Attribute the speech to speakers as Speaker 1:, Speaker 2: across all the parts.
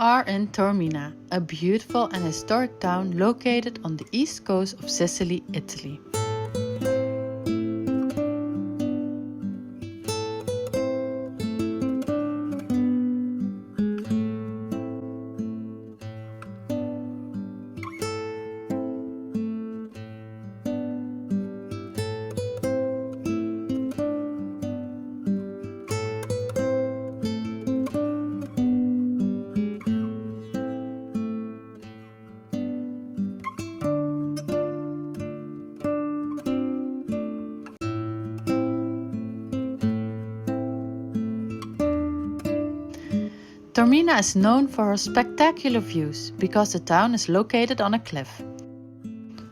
Speaker 1: are in Taormina, a beautiful and historic town located on the east coast of Sicily, Italy. Taormina is known for her spectacular views because the town is located on a cliff.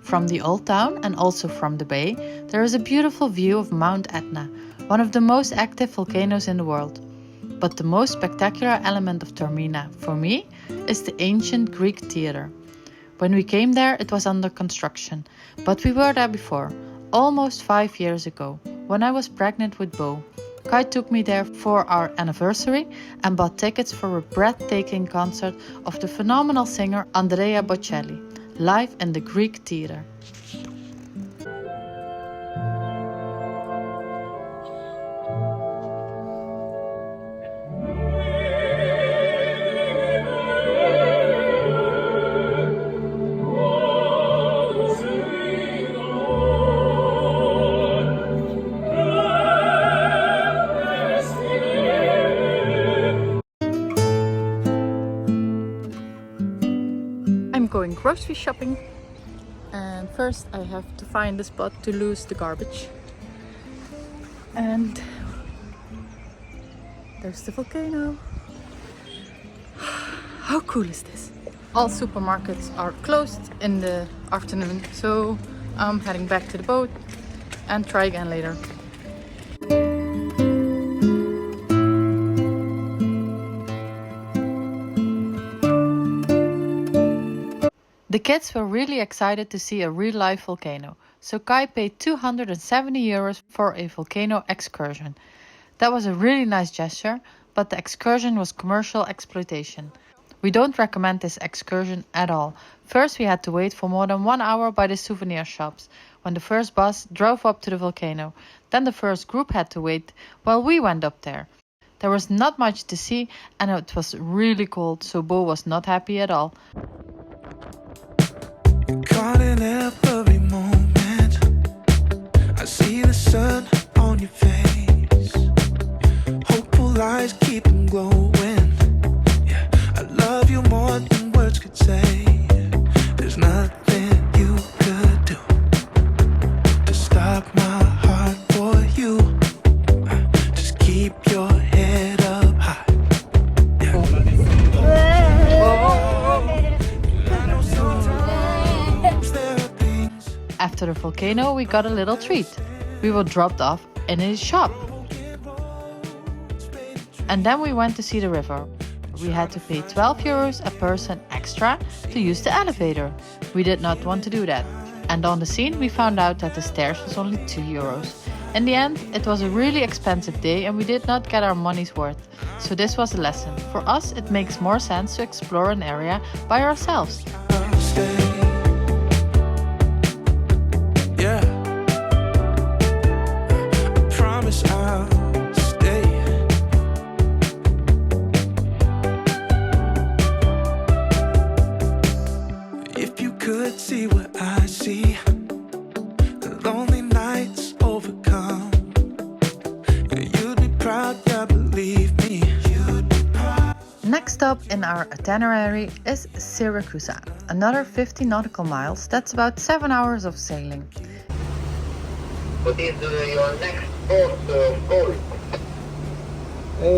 Speaker 1: From the old town and also from the bay, there is a beautiful view of Mount Etna, one of the most active volcanoes in the world. But the most spectacular element of Taormina, for me, is the ancient Greek theater. When we came there, it was under construction, but we were there before, almost 5 years ago, when I was pregnant with Bo. Kai took me there for our anniversary and bought tickets for a breathtaking concert of the phenomenal singer Andrea Bocelli, live in the Greek theater. I'm going grocery shopping, and first I have to find a spot to lose the garbage. And there's the volcano. How cool is this? All supermarkets are closed in the afternoon, so I'm heading back to the boat and try again later. The kids were really excited to see a real-life volcano, so Kai paid €270 for a volcano excursion. That was a really nice gesture, but the excursion was commercial exploitation. We don't recommend this excursion at all. First, we had to wait for more than 1 hour by the souvenir shops, when the first bus drove up to the volcano. Then the first group had to wait while we went up there. There was not much to see and it was really cold, so Bo was not happy at all.
Speaker 2: Caught in every moment, I see the sun on your face. Hopeful eyes keep them glowing. Yeah, I love you more than words could say. There's nothing you could do to stop my heart for you. Just keep your head up high.
Speaker 1: After the volcano, we got a little treat. We were dropped off in a shop. And then we went to see the river. We had to pay €12 a person extra to use the elevator. We did not want to do that. And on the scene, we found out that the stairs was only €2. In the end, it was a really expensive day and we did not get our money's worth. So this was a lesson. For us, it makes more sense to explore an area by ourselves.
Speaker 2: Yeah, I promise I'll stay. If you could see what I see, the lonely nights overcome, you'd be proud, yeah, believe me.
Speaker 1: Next stop in our itinerary is Siracusa, another 50 nautical miles. That's about 7 hours of sailing.
Speaker 3: What is your next port of call?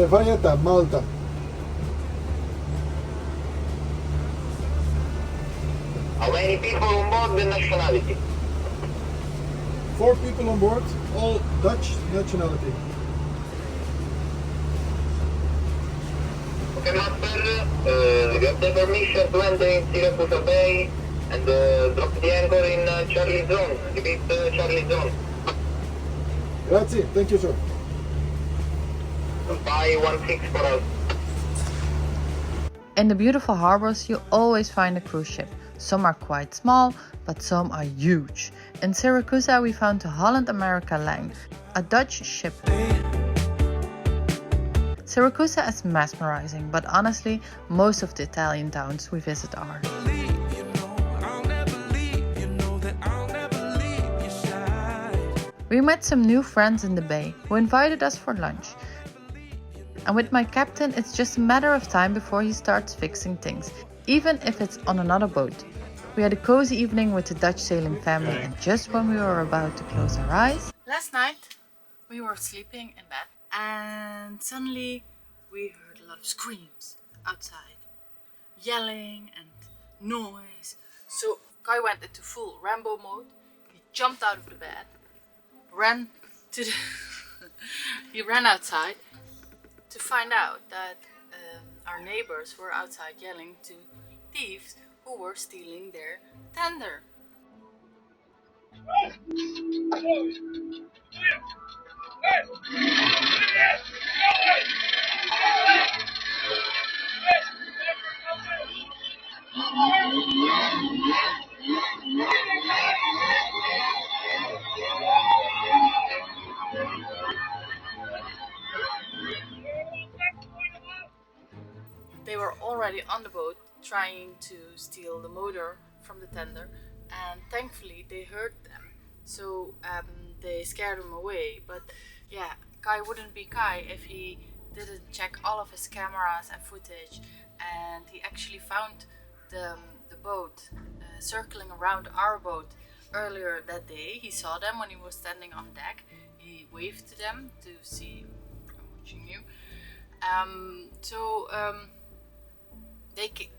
Speaker 4: Valletta, Malta.
Speaker 3: How many people on board, the nationality?
Speaker 4: 4 people on board, all Dutch nationality.
Speaker 3: Okay, master, you have the permission to enter in Siracusa Bay and drop the anchor in Charlie Zone. Repeat, Charlie Zone.
Speaker 4: Grazie, thank you, sir.
Speaker 3: 516 for us.
Speaker 1: In the beautiful harbors, you always find a cruise ship. Some are quite small, but some are huge. In Siracusa, we found the Holland America Line, a Dutch ship. Siracusa is mesmerizing, but honestly, most of the Italian towns we visit are. We met some new friends in the bay who invited us for lunch. And with my captain, it's just a matter of time before he starts fixing things, even if it's on another boat. We had a cozy evening with the Dutch sailing family, and just when we were about to close our eyes... Last night, we were sleeping in bed, and suddenly we heard a lot of screams outside, yelling and noise. So Kai went into full Rambo mode. He jumped out of the bed, ran to the he ran outside to find out that our neighbors were outside yelling to thieves who were stealing their tender. They were already on the boat trying to steal the motor from the tender, and thankfully they heard them, so they scared them away. But yeah, Kai wouldn't be Kai if he didn't check all of his cameras and footage, and he actually found the boat circling around our boat earlier that day. He saw them when he was standing on deck. He waved to them to see, I'm watching you.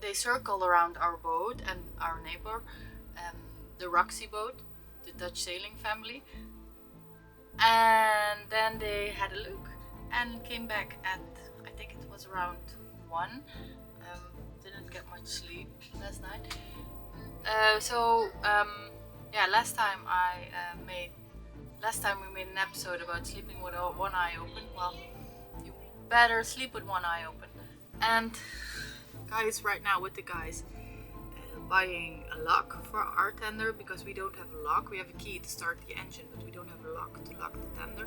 Speaker 1: They circled around our boat and our neighbor, the Roxy boat, the Dutch sailing family, and then they had a look and came back at, I think it was around 1. Didn't get much sleep last night. Yeah, last time we made an episode about sleeping with one eye open. Well, you better sleep with one eye open. And Kai is right now with the guys buying a lock for our tender, because we don't have a lock. We have a key to start the engine, but we don't have a lock to lock the tender.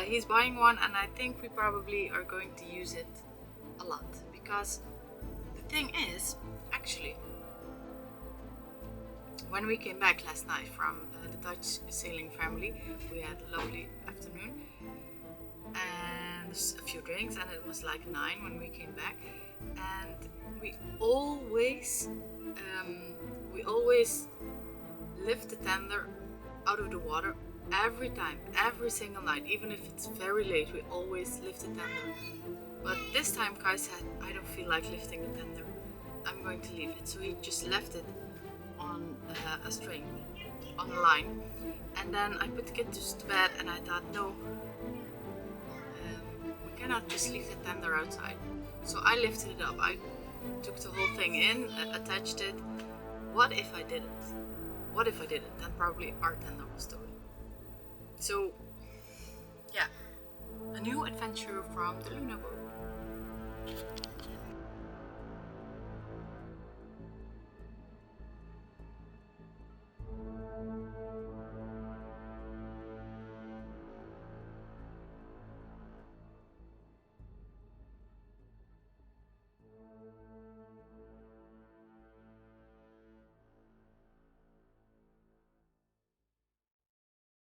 Speaker 1: He's buying one, and I think we probably are going to use it a lot, because the thing is, actually, when we came back last night from the Dutch sailing family, we had a lovely afternoon and a few drinks, and it was like 9 when we came back. And we always lift the tender out of the water every time, every single night, even if it's very late. We always lift the tender. But this time Kai said, I don't feel like lifting the tender, I'm going to leave it. So he just left it on a string, on a line. And then I put the kids to bed, and I thought, no, we cannot just leave the tender outside. So I lifted it up. I took the whole thing in, attached it. What if I didn't? What if I didn't? Then probably our tender was stolen. So, yeah, a new adventure from the Luna boat.